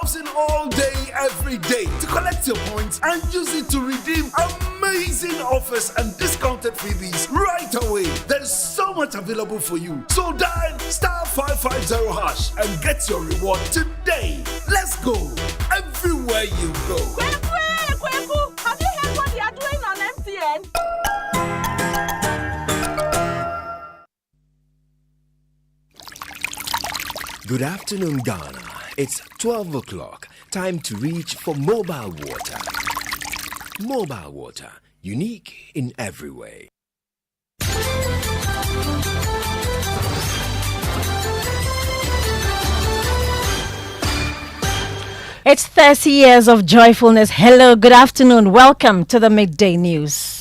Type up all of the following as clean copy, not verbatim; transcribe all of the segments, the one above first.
browsing all day, every day to collect your points and use it to redeem amazing offers and discounted freebies right away. There's so much available for you. So dial *550# and get your reward today. Let's go. Everywhere you go. Kweku, have you heard what they are doing on MTN? Good afternoon, Ghana. It's 12 o'clock. Time to reach for mobile water. Mobile water, unique in every way. It's 30 years of joyfulness. Hello, good afternoon. Welcome to the Midday News.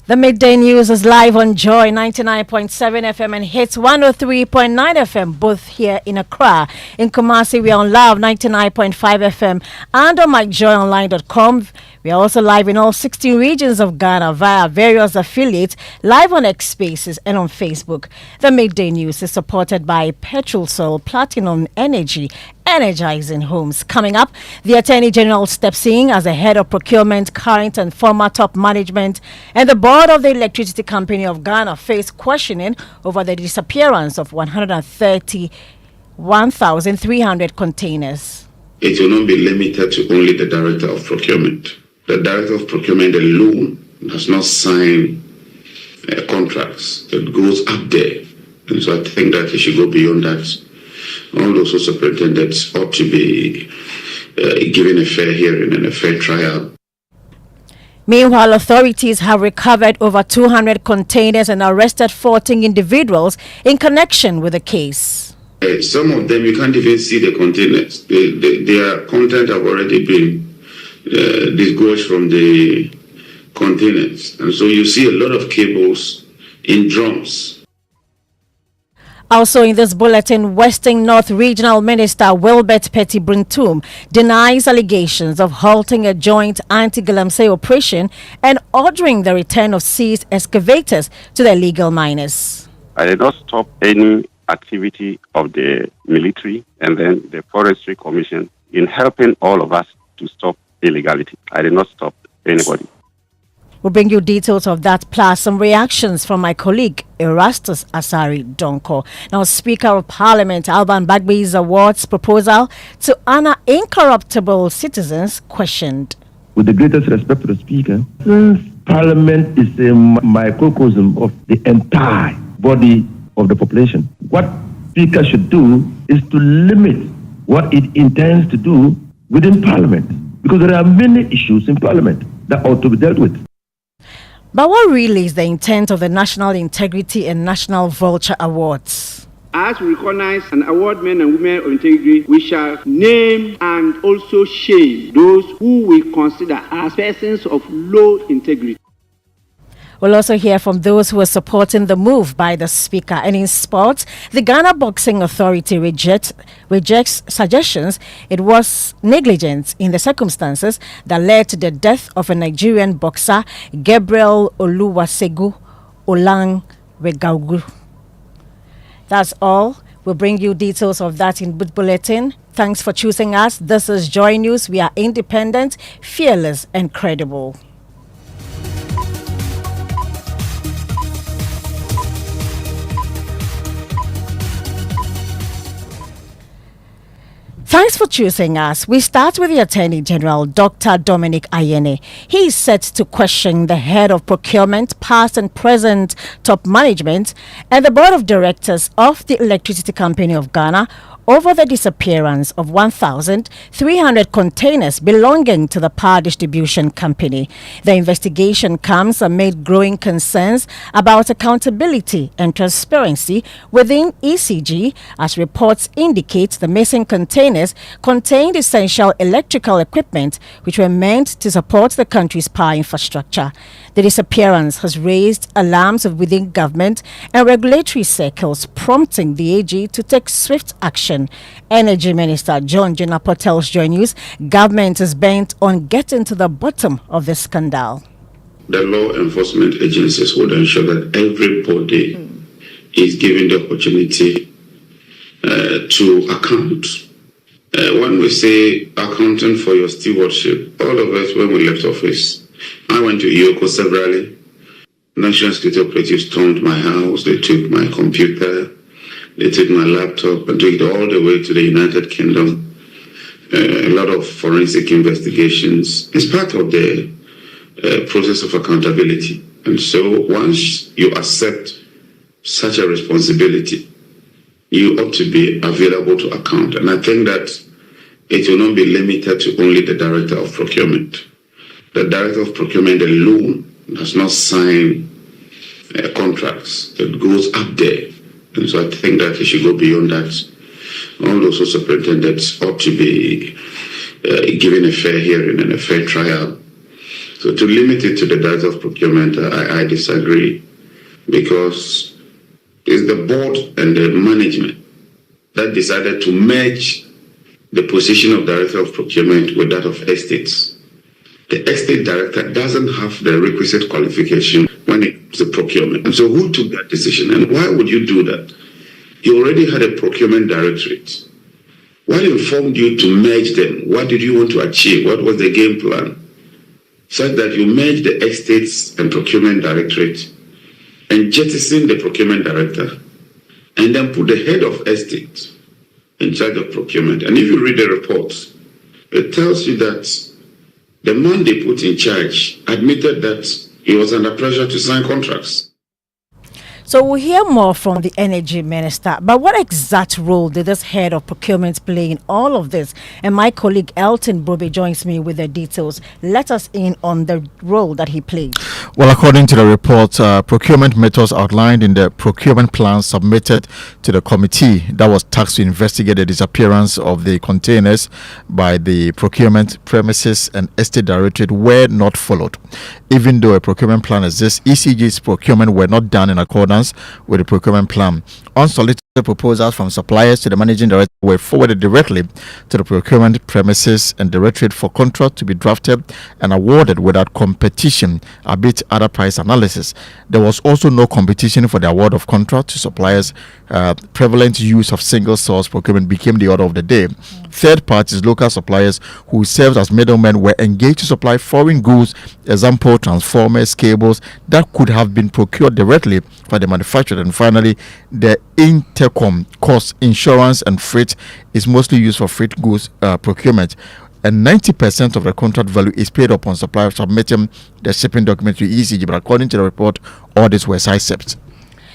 The Midday News is live on Joy 99.7 FM and Hits 103.9 FM, both here in Accra. In Kumasi, we are on Love 99.5 FM and on myjoyonline.com. We are also live in all 16 regions of Ghana via various affiliates, live on X Spaces and on Facebook. The Midday News is supported by Petrol Soul Platinum Energy, energizing homes. Coming up, the Attorney General steps in as the head of procurement, current and former top management, and the board of the Electricity Company of Ghana face questioning over the disappearance of 131,300 containers. It will not be limited to only the Director of Procurement. The Director of Procurement alone does not sign contracts that goes up there. And so I think that it should go beyond that. All those superintendents ought to be given a fair hearing and a fair trial. Meanwhile, authorities have recovered over 200 containers and arrested 14 individuals in connection with the case. Some of them, you can't even see the containers. Their content have already been disgorged from the containers. And so you see a lot of cables in drums. Also in this bulletin, Western North Regional Minister Wilbert Petty Brintum denies allegations of halting a joint anti-Galamsey operation and ordering the return of seized excavators to the illegal miners. I did not stop any activity of the military and then the Forestry Commission in helping all of us to stop illegality. I did not stop anybody. We'll bring you details of that, plus some reactions from my colleague Erastus Asari Donko. Now, Speaker of Parliament Alban Bagby's awards proposal to honor incorruptible citizens questioned. With the greatest respect to the Speaker, since Parliament is a microcosm of the entire body of the population, what Speaker should do is to limit what it intends to do within Parliament, because there are many issues in Parliament that ought to be dealt with. But what really is the intent of the National Integrity and National Vulture Awards? As we recognize and award men and women of integrity, we shall name and also shame those who we consider as persons of low integrity. We'll also hear from those who are supporting the move by the Speaker. And in sports, the Ghana Boxing Authority rejects suggestions it was negligence in the circumstances that led to the death of a Nigerian boxer, Gabriel Oluwasegu Olang Regaugu. That's all. We'll bring you details of that in Boot Bulletin. Thanks for choosing us. This is Joy News. We are independent, fearless, and credible. Thanks for choosing us. We start with the Attorney General, Dr. Dominic Ayene. He is set to question the head of procurement, past and present top management, and the board of directors of the Electricity Company of Ghana over the disappearance of 1,300 containers belonging to the Power Distribution Company. The investigation comes amid growing concerns about accountability and transparency within ECG, as reports indicate the missing containers contained essential electrical equipment which were meant to support the country's power infrastructure. The disappearance has raised alarms within government and regulatory circles, prompting the AG to take swift action. Energy Minister John Jinapor tells Joy News government is bent on getting to the bottom of the scandal. the law enforcement agencies would ensure that everybody is given the opportunity to account. When we say accounting for your stewardship, all of us, when we left office, I went to EOCO severally. National Security Operatives stormed my house. They took my computer. They took my laptop and took it all the way to the United Kingdom. A lot of forensic investigations. It's part of the process of accountability. And so once you accept such a responsibility, you ought to be available to account. And I think that it will not be limited to only the Director of Procurement. The Director of Procurement alone does not sign contracts. It goes up there. And so I think that it should go beyond that. All those superintendents ought to be given a fair hearing and a fair trial. So to limit it to the Director of Procurement, I disagree, because it's the board and the management that decided to merge the position of Director of Procurement with that of Estates. The Estate Director doesn't have the requisite qualification when it comes to procurement. And so who took that decision, and why would you do that? You already had a procurement directorate. What informed you to merge them? What did you want to achieve? What was the game plan? Such that you merge the Estates and Procurement Directorate and jettison the Procurement Director, and then put the head of Estate in charge of procurement. And if you read the reports, it tells you that the man they put in charge admitted that he was under pressure to sign contracts. So we'll hear more from the Energy Minister. But what exact role did this head of procurement play in all of this? And my colleague Elton Brobe joins me with the details. Let us in on the role that he played. Well, according to the report, procurement methods outlined in the procurement plan submitted to the committee that was tasked to investigate the disappearance of the containers by the procurement premises and estate directorate were not followed. Even though a procurement plan exists, ECG's procurement were not done in accordance with the procurement plan. Unsolicited proposals from suppliers to the managing director were forwarded directly to the procurement premises and directorate for contract to be drafted and awarded without competition, albeit other price analysis. There was also no competition for the award of contract to suppliers. Prevalent use of single source procurement became the order of the day. Third parties, local suppliers who served as middlemen, were engaged to supply foreign goods, example transformers, cables that could have been procured directly by the manufacturer. And finally, the intercom cost, insurance and freight is mostly used for freight goods procurement, and 90% of the contract value is paid upon supplier submitting the shipping document to ECG. But according to the report, all this were sidestepped.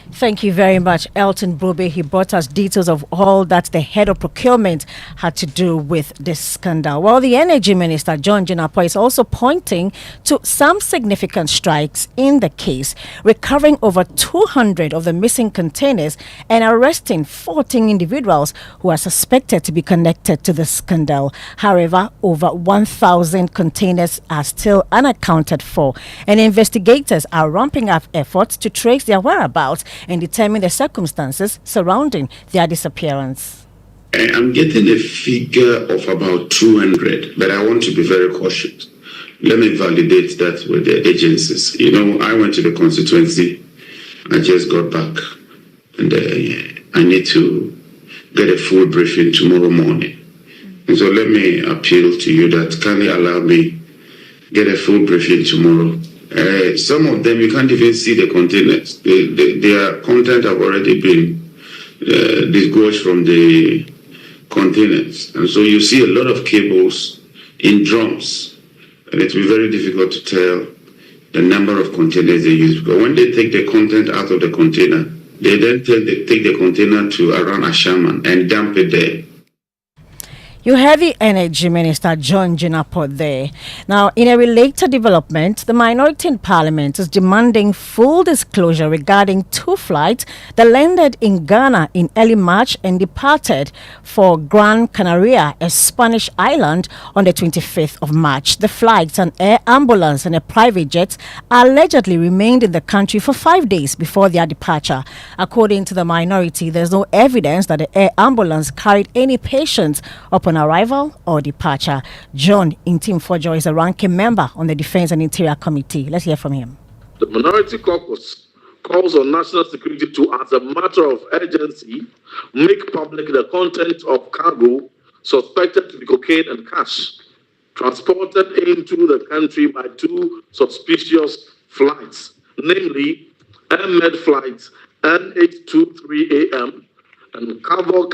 Thank you very much, Elton Brobe. He brought us details of all that the head of procurement had to do with this scandal. Well, the Energy Minister, John Jinapor, is also pointing to some significant strikes in the case, recovering over 200 of the missing containers and arresting 14 individuals who are suspected to be connected to the scandal. However, over 1,000 containers are still unaccounted for, and investigators are ramping up efforts to trace their whereabouts and determine the circumstances surrounding their disappearance. I'm getting a figure of about 200, but I want to be very cautious. Let me validate that with the agencies. You know, I went to the constituency. I just got back, and I need to get a full briefing tomorrow morning. And so let me appeal to you that kindly allow me get a full briefing tomorrow. Some of them you can't even see the containers. Their content have already been disgorged from the containers, and so you see a lot of cables in drums, and it will be very difficult to tell the number of containers they use. Because when they take the content out of the container, they then take the container to around Ashaman and dump it there. You have the Energy Minister, John Jinapor, there. Now, in a related development, the minority in Parliament is demanding full disclosure regarding 2 flights that landed in Ghana in early March and departed for Gran Canaria, a Spanish island, on the 25th of March. The flights, an air ambulance and a private jet, allegedly remained in the country for 5 days before their departure. According to the minority, there's no evidence that the air ambulance carried any patients upon an arrival or departure. John Intim-Fojo is a ranking member on the Defense and Interior Committee. Let's hear from him. The Minority Caucus calls on national security to, as a matter of urgency, make public the content of cargo suspected to be cocaine and cash transported into the country by two suspicious flights, namely Med flights N823AM and Kavok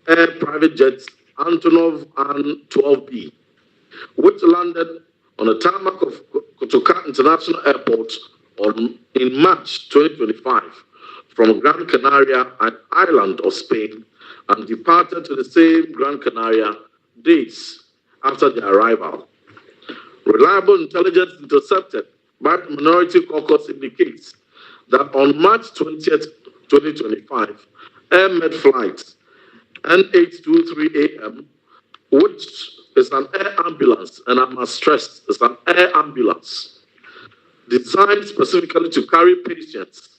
Air private jets Antonov and 12B, which landed on the tarmac of Kotoka International Airport in March 2025 from Gran Canaria, an island of Spain, and departed to the same Gran Canaria days after their arrival. Reliable intelligence intercepted by the Minority Caucus indicates that on March 20th, 2025, Med flights N823AM, which is an air ambulance, and I must stress, it's an air ambulance designed specifically to carry patients,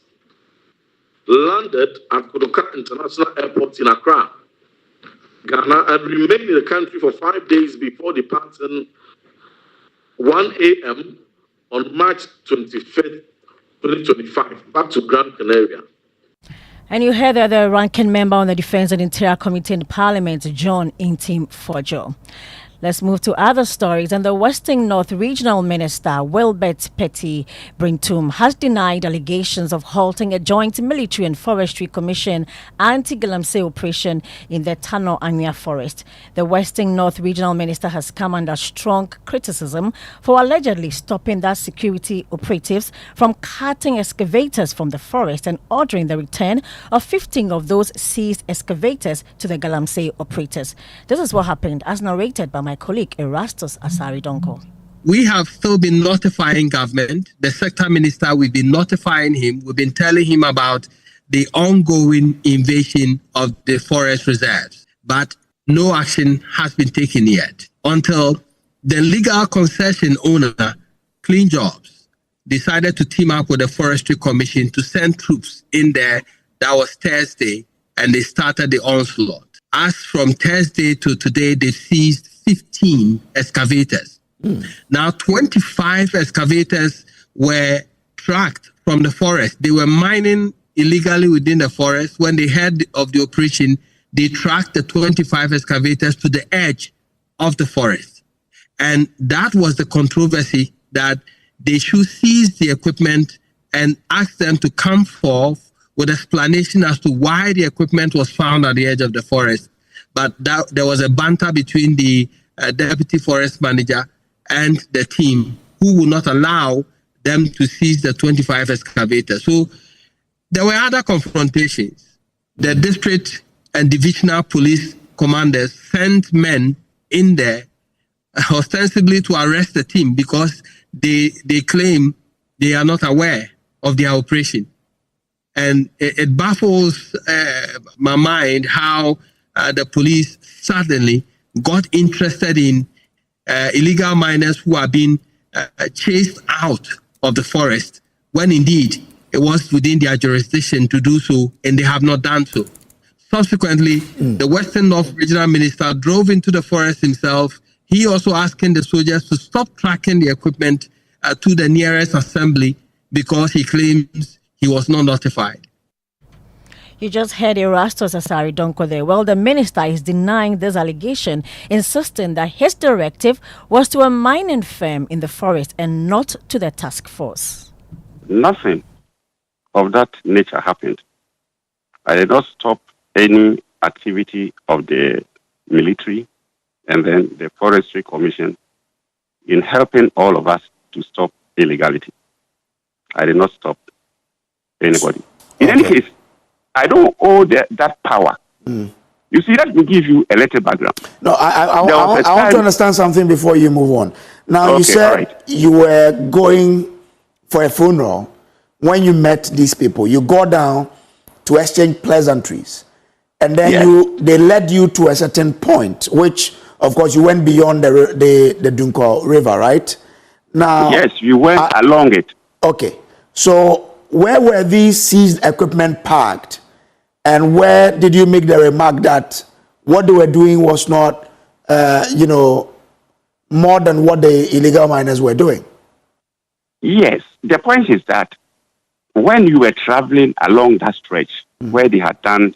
landed at Kotoka International Airport in Accra, Ghana, and remained in the country for 5 days before departing 1 a.m. on March 25th, 2025, back to Gran Canaria. And you heard that the ranking member on the Defense and Interior Committee in Parliament, John Intim-Fojo. Let's move to other stories. And the Western North Regional Minister, Wilbert Petty Brintum, has denied allegations of halting a joint military and forestry commission anti-Galamsey operation in the Tano Anya forest. The Western North Regional Minister has come under strong criticism for allegedly stopping that security operatives from cutting excavators from the forest and ordering the return of 15 of those seized excavators to the Galamsey operators. This is what happened as narrated by my colleague Erastus Asari Donko. We have still been notifying government. The sector minister, we've been notifying him. We've been telling him about the ongoing invasion of the forest reserves. But no action has been taken yet until the legal concession owner, Clean Jobs, decided to team up with the Forestry Commission to send troops in there. That was Thursday, and they started the onslaught. As from Thursday to today, they seized 15 excavators. Now, 25 excavators were tracked from the forest. They were mining illegally within the forest. When they heard of the operation, they tracked the 25 excavators to the edge of the forest. And that was the controversy, that they should seize the equipment and ask them to come forth with explanation as to why the equipment was found at the edge of the forest. But there was a banter between the deputy forest manager and the team, who would not allow them to seize the 25 excavators. So there were other confrontations. The district and divisional police commanders sent men in there ostensibly to arrest the team because they claim they are not aware of their operation. And it baffles my mind how the police suddenly got interested in illegal miners who are being chased out of the forest, when indeed it was within their jurisdiction to do so, and they have not done so. Subsequently, the Western North Regional Minister drove into the forest himself. He also asking the soldiers to stop tracking the equipment to the nearest assembly because he claims he was not notified. You just heard Erastus Asari Donko there. Well, the minister is denying this allegation, insisting that his directive was to a mining firm in the forest and not to the task force. Nothing of that nature happened. I did not stop any activity of the military and then the Forestry Commission in helping all of us to stop illegality. I did not stop anybody. In any case, I don't owe that power. You see, let me give you a little background. No, I want to understand something before you move on. Now, you said you were going for a funeral. When you met these people, you go down to exchange pleasantries. And then they led you to a certain point, which, of course, you went beyond the Dunko River, right? Now, yes, you went along it. Okay. So where were these seized equipment parked? And where did you make the remark that what they were doing was not more than what the illegal miners were doing. Yes, the point is that when you were traveling along that stretch where they had done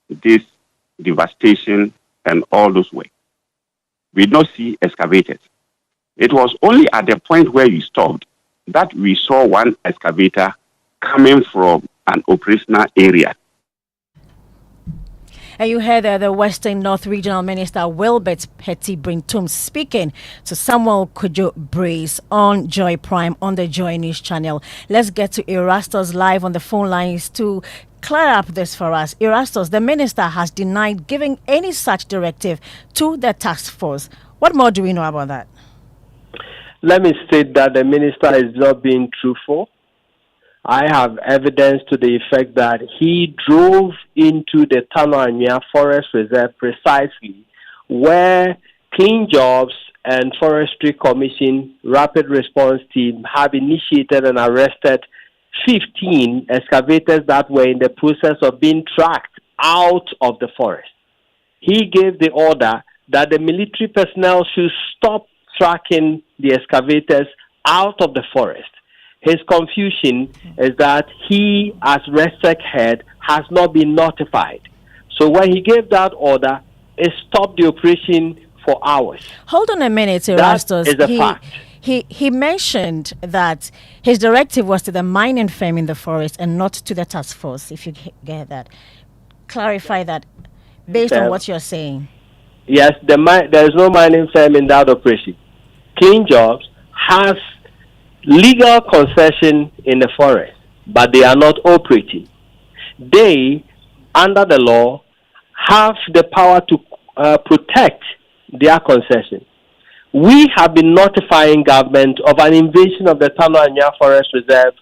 this devastation and all those work, we did not see excavators. It was only at the point where we stopped that we saw one excavator coming from an operational area. And you heard the Western North Regional Minister Wilbert Petty Brintum speaking to Samuel Kojo Brace on Joy Prime on the Joy News channel. Let's get to Erastus live on the phone lines to clear up this for us. Erastus, the minister has denied giving any such directive to the task force. What more do we know about that? Let me state that the minister is not being truthful. I have evidence to the effect that he drove into the Tanzania Forest Reserve precisely where Clean Jobs and Forestry Commission Rapid Response Team have initiated and arrested 15 excavators that were in the process of being tracked out of the forest. He gave the order that the military personnel should stop tracking the excavators out of the forest. His confusion is that he, as RESEC head, has not been notified. So when he gave that order, it stopped the operation for hours. Hold on a minute, Erastus. That is a fact. He mentioned that his directive was to the mining firm in the forest and not to the task force, if you get that. Clarify that based on what you're saying. Yes, there is no mining firm in that operation. Clean Jobs has legal concession in the forest, but they are not operating. They, under the law, have the power to protect their concession. We have been notifying government of an invasion of the Tanzania Forest Reserve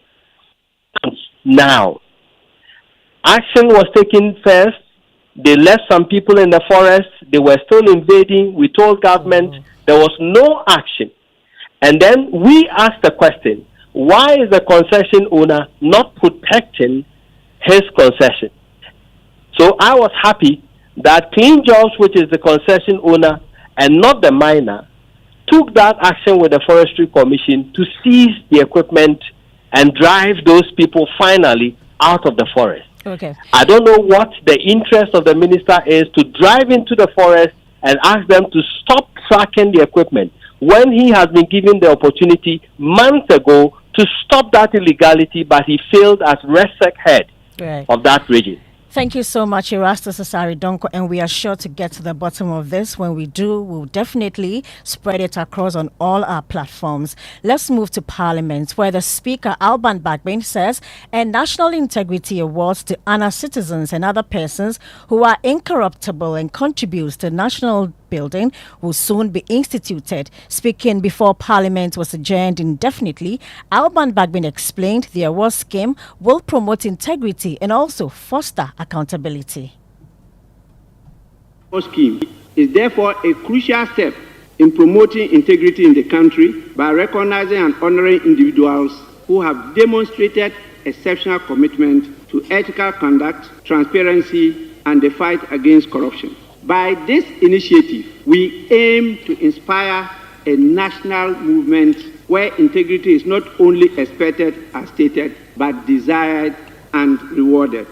now. Action was taken first. They left some people in the forest. They were still invading. We told government there was no action. And then we asked the question, why is the concession owner not protecting his concession? So I was happy that Clean Jobs, which is the concession owner and not the miner, took that action with the Forestry Commission to seize the equipment and drive those people finally out of the forest. Okay. I don't know what the interest of the minister is to drive into the forest and ask them to stop tracking the equipment when he has been given the opportunity months ago to stop that illegality, but he failed as RESEC head of that region. Thank you so much, Erastus Asari Donko, and we are sure to get to the bottom of this. When we do, we'll definitely spread it across on all our platforms. Let's move to Parliament, where the Speaker, Alban Bagbin, says a National Integrity Award to honor citizens and other persons who are incorruptible and contributes to national building will soon be instituted. Speaking before Parliament was adjourned indefinitely, Alban Bagbin explained the award scheme will promote integrity and also foster accountability. The scheme is therefore a crucial step in promoting integrity in the country by recognizing and honoring individuals who have demonstrated exceptional commitment to ethical conduct, transparency, and the fight against corruption. By this initiative, we aim to inspire a national movement where integrity is not only expected as stated, but desired and rewarded.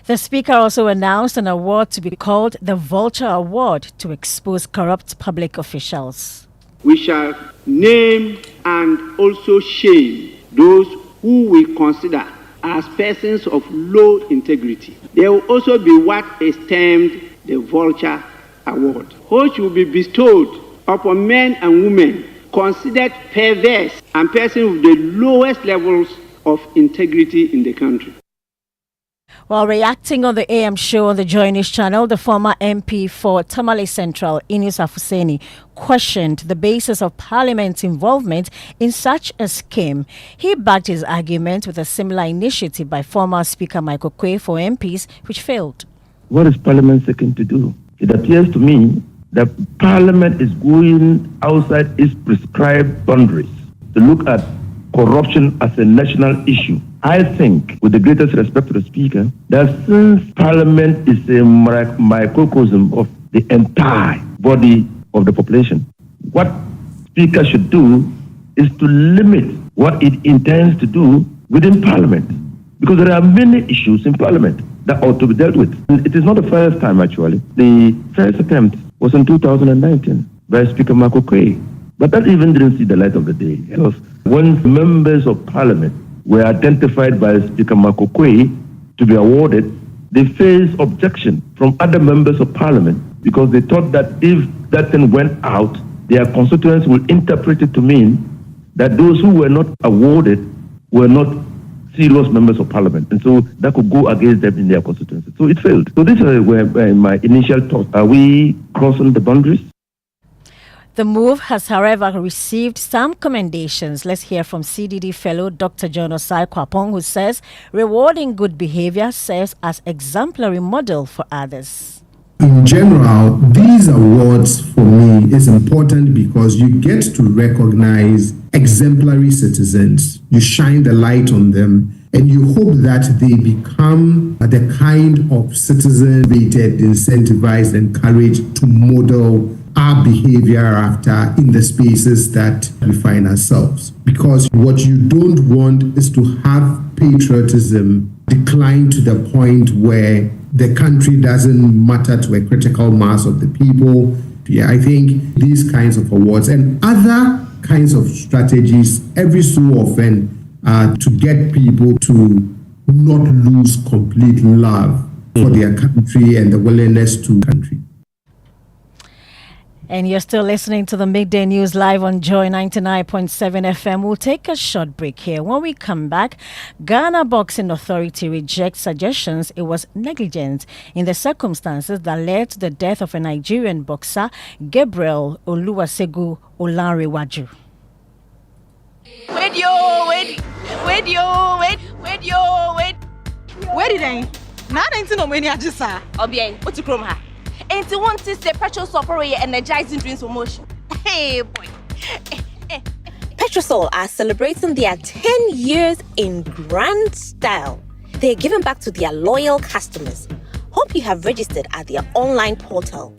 The Speaker also announced an award to be called the Vulture Award to expose corrupt public officials. We shall name and also shame those who we consider as persons of low integrity. There will also be what is termed the Vulture Award, which will be bestowed upon men and women considered perverse and persons with the lowest levels of integrity in the country. While reacting on the AM show on the Joy News channel, the former MP for Tamale Central, Inus Afuseni, questioned the basis of Parliament's involvement in such a scheme. He backed his argument with a similar initiative by former Speaker Michael Quay for MPs, which failed. What is Parliament seeking to do? It appears to me that Parliament is going outside its prescribed boundaries to look at corruption as a national issue. I think, with the greatest respect to the Speaker, that since Parliament is a microcosm of the entire body of the population. What Speaker should do is to limit what it intends to do within Parliament, because there are many issues in Parliament that ought to be dealt with. It is not the first time, actually. The first attempt was in 2019 by Speaker Marco Quay, but that even didn't see the light of the day, because when members of Parliament were identified by Speaker Marco Quay to be awarded, they faced objection from other members of Parliament because they thought that if that thing went out, their constituents would interpret it to mean that those who were not awarded were not serious members of Parliament, and so that could go against them in their constituency. So it failed. So these were my initial thoughts. Are we crossing the boundaries? The move has, however, received some commendations. Let's hear from CDD fellow Dr. John Osai Kwapong, who says rewarding good behavior serves as exemplary model for others. In general, these awards for me is important because you get to recognize exemplary citizens. You shine the light on them, and you hope that they become the kind of citizen rated, incentivized, encouraged to model our behavior after in the spaces that we find ourselves. Because what you don't want is to have patriotism decline to the point where the country doesn't matter to a critical mass of the people. Yeah, I think these kinds of awards and other kinds of strategies every so often to get people to not lose complete love for their country and the willingness to country. And you're still listening to the Midday News live on Joy 99.7 FM. We'll take a short break here. When we come back, Ghana Boxing Authority rejects suggestions it was negligent in the circumstances that led to the death of a Nigerian boxer, Gabriel Oluwasegun Olanrewaju. Where did I? Now I don't know when I just saw. Obiang, what's the chrome ha? Ain't you want to say Petrosol for your energizing drinks for motion? Hey boy. Petrosol are celebrating their 10 years in grand style. They're giving back to their loyal customers. Hope you have registered at their online portal.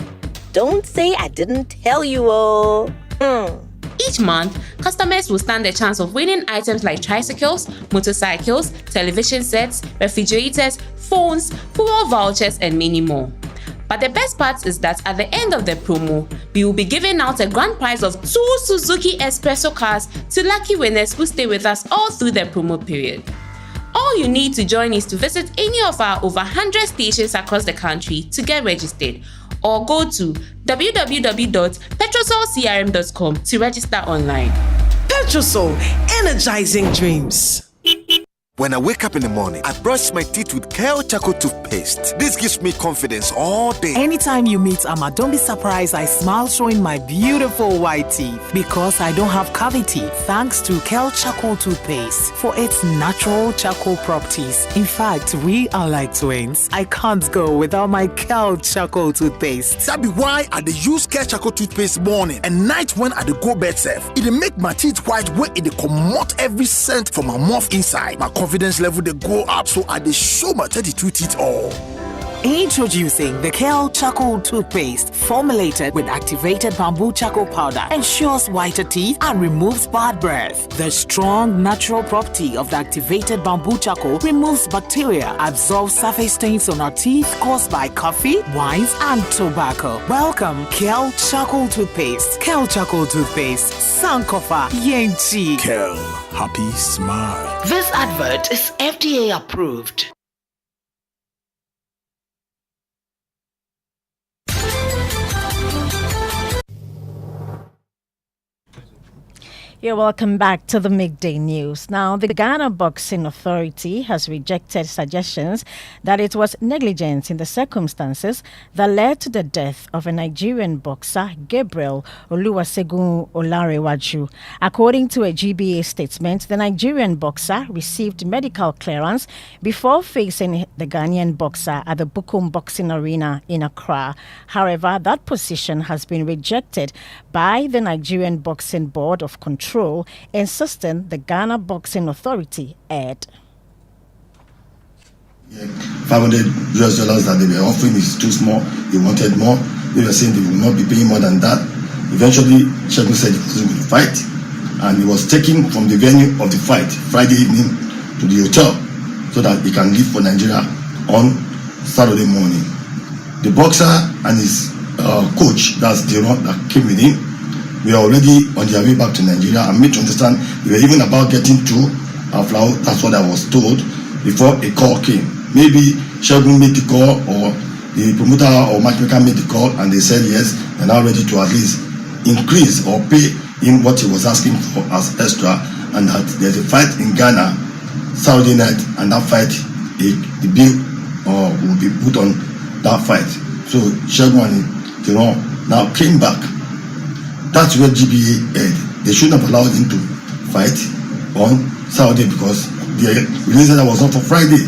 Don't say I didn't tell you, oh. Each month, customers will stand a chance of winning items like tricycles, motorcycles, television sets, refrigerators, phones, fuel vouchers, and many more. But the best part is that at the end of the promo, we will be giving out a grand prize of 2 Suzuki Espresso cars to lucky winners who stay with us all through the promo period. All you need to join is to visit any of our over 100 stations across the country to get registered, or go to www.petrosolcrm.com to register online. Petrosol, energizing dreams. When I wake up in the morning, I brush my teeth with Kale Charcoal toothpaste. This gives me confidence all day. Anytime you meet Amma, don't be surprised I smile showing my beautiful white teeth because I don't have cavity thanks to Kale Charcoal toothpaste for its natural charcoal properties. In fact, we are like twins. I can't go without my Kale Charcoal toothpaste. That be why I dey use Kale Charcoal toothpaste morning and night when I dey go bed safe. It dey make my teeth white when it dey comot every scent from my mouth inside. My confidence level they go up, so I dey show my 32 teeth all. Introducing the Kale Charcoal toothpaste, formulated with activated bamboo charcoal powder, ensures whiter teeth and removes bad breath. The strong natural property of the activated bamboo charcoal removes bacteria, absorbs surface stains on our teeth caused by coffee, wines, and tobacco. Welcome, Kale Charcoal toothpaste. Kale Charcoal toothpaste, Sankofa Yenchi. Kale, happy smile. This advert is FDA approved. You're welcome back to the Midday News. Now, the Ghana Boxing Authority has rejected suggestions that it was negligence in the circumstances that led to the death of a Nigerian boxer, Gabriel Oluwasegun Olanrewaju. According to a GBA statement, the Nigerian boxer received medical clearance before facing the Ghanaian boxer at the Bukum Boxing Arena in Accra. However, that position has been rejected by the Nigerian Boxing Board of Control, insisting the Ghana Boxing Authority aired. $500 that they were offering is too small. They wanted more. They were saying they will not be paying more than that. Eventually, Shegun said he wasn't going to fight, and he was taken from the venue of the fight Friday evening to the hotel so that he can leave for Nigeria on Saturday morning. The boxer and his coach, that's Deron, that came with him, we are already on their way back to Nigeria. I made to understand they were even about getting to Aflao. That's what I was told before a call came. Maybe Shegun made the call, or the promoter or matchmaker made the call, and they said yes, they're now ready to at least increase or pay him what he was asking for as extra, and that there's a fight in Ghana Saturday night, and that fight, the bill will be put on that fight. So Shegun and now came back. That's where GBA aired. They shouldn't have allowed him to fight on Saturday because the release that was not for Friday.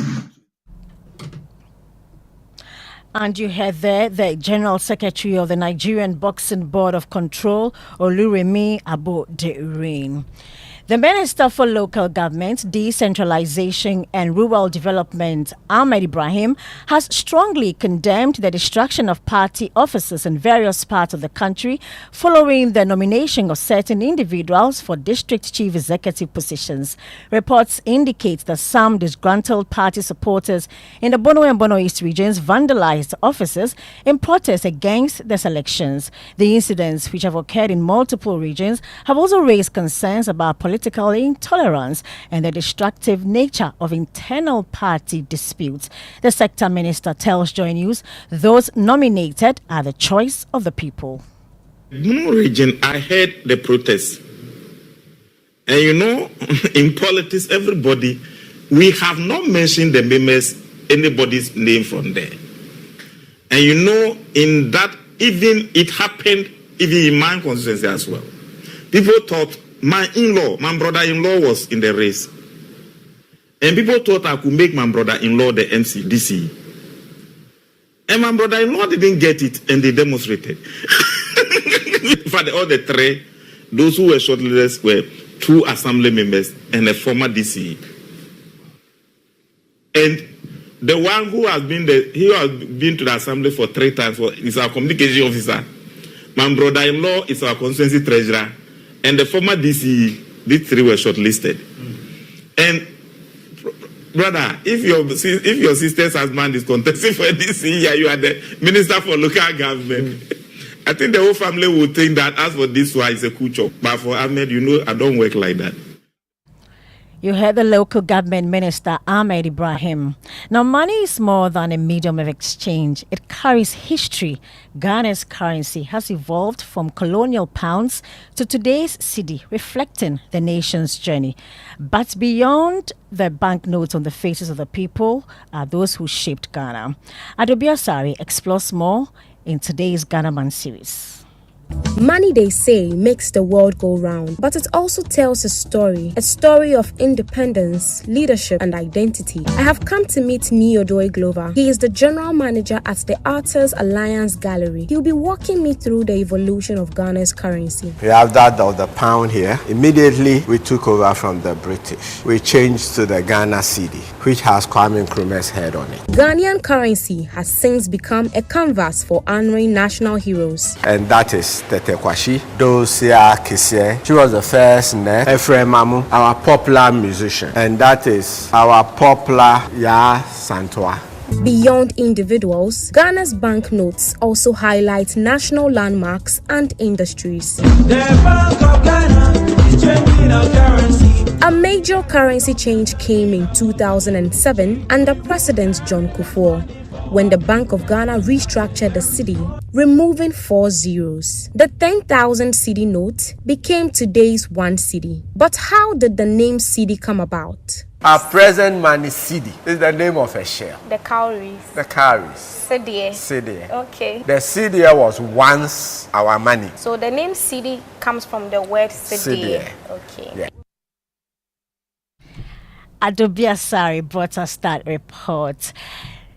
And you heard there the General Secretary of the Nigerian Boxing Board of Control, Oluremi Aboderin. The Minister for Local Government, Decentralization and Rural Development, Ahmed Ibrahim, has strongly condemned the destruction of party offices in various parts of the country following the nomination of certain individuals for district chief executive positions. Reports indicate that some disgruntled party supporters in the Bono and Bono East regions vandalized offices in protest against the elections. The incidents, which have occurred in multiple regions, have also raised concerns about political intolerance and the destructive nature of internal party disputes. The sector minister tells Joy News those nominated are the choice of the people. Bono region, I heard the protests. And in politics, everybody, we have not mentioned the members, anybody's name from there. And in that, even it happened, even in my constituency as well. People thought my brother-in-law was in the race. And people thought I could make my brother-in-law the DC. And my brother-in-law didn't get it, and they demonstrated. For all the three, those who were shortlisted were 2 assembly members and a former DC. And the one who has been to the assembly for 3 times is our communication officer. My brother-in-law is our constituency treasurer. And the former DC, these 3 were shortlisted. And brother, if your sister's husband is contesting for DC, you are the minister for local government. I think the whole family would think that as for this one, it's a kucho. But for Ahmed, I don't work like that. You heard the local government minister, Ahmed Ibrahim. Now, money is more than a medium of exchange. It carries history. Ghana's currency has evolved from colonial pounds to today's cedi, reflecting the nation's journey. But beyond the banknotes on the faces of the people are those who shaped Ghana. Adobea Biritwum explores more in today's Ghana Man series. Money, they say, makes the world go round, but it also tells a story of independence, leadership, and identity. I have come to meet Neodoy Glover. He is the general manager at the Artists Alliance Gallery. He'll be walking me through the evolution of Ghana's currency. We have that of the pound here. Immediately, we took over from the British. We changed to the Ghana cedi, which has Kwame Nkrumah's head on it. Ghanaian currency has since become a canvas for honoring national heroes. And that is Tete Kwashi, Dosia Kise. She was the first net. Ephraim Mamu, our popular musician. And that is our popular Ya Santoa. Beyond individuals, Ghana's banknotes also highlight national landmarks and industries. The Bank of Ghana is changing our currency. A major currency change came in 2007 under President John Kufuor, when the Bank of Ghana restructured the cedi, removing 4 zeros. The 10,000 cedi note became today's 1 cedi. But how did the name cedi come about? Our present money cedi is the name of a shell. The cowries. The cowries. Cedi. Cedi. Okay. The cedi was once our money. So the name cedi comes from the word cedi. Okay. Yeah. Adobea Biritwum brought us that report.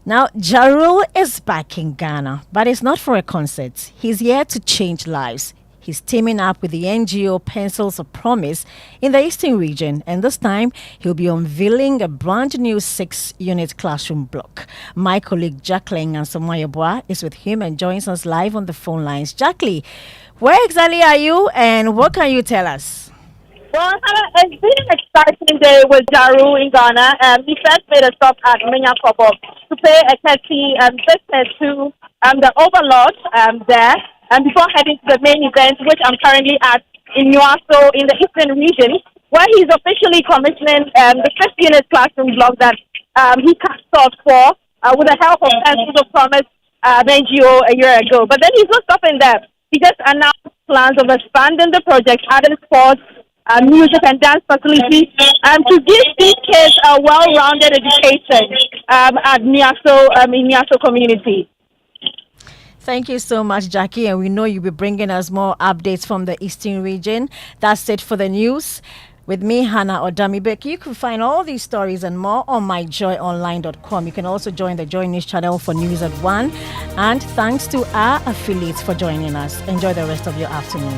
Now, Jarul is back in Ghana, but it's not for a concert. He's here to change lives. He's teaming up with the NGO Pencils of Promise in the Eastern region, and this time he'll be unveiling a brand new 6-unit classroom block. My colleague Jacqueline Ansomoyeboa is with him and joins us live on the phone lines. Jacqueline, where exactly are you and what can you tell us? Well, it's been an exciting day with Jaru in Ghana. He first made a stop at Minya Kobo to pay a courtesy visit to the overlord there, and before heading to the main event, which I'm currently at in Nuaso in the Eastern region, where he's officially commissioning the 6-unit classroom block that he cast off for with the help of Pencils of Promise NGO a year ago. But then he's not stopping there. He just announced plans of expanding the project, adding sports, music and dance facilities, to give these kids a well-rounded education at Niaso, in Niaso community. Thank you so much, Jackie, and we know you'll be bringing us more updates from the Eastern region. That's it for the news. With me, Hannah Odamibek. You can find all these stories and more on myjoyonline.com. You can also join the Joy News channel for news at 1. And thanks to our affiliates for joining us. Enjoy the rest of your afternoon.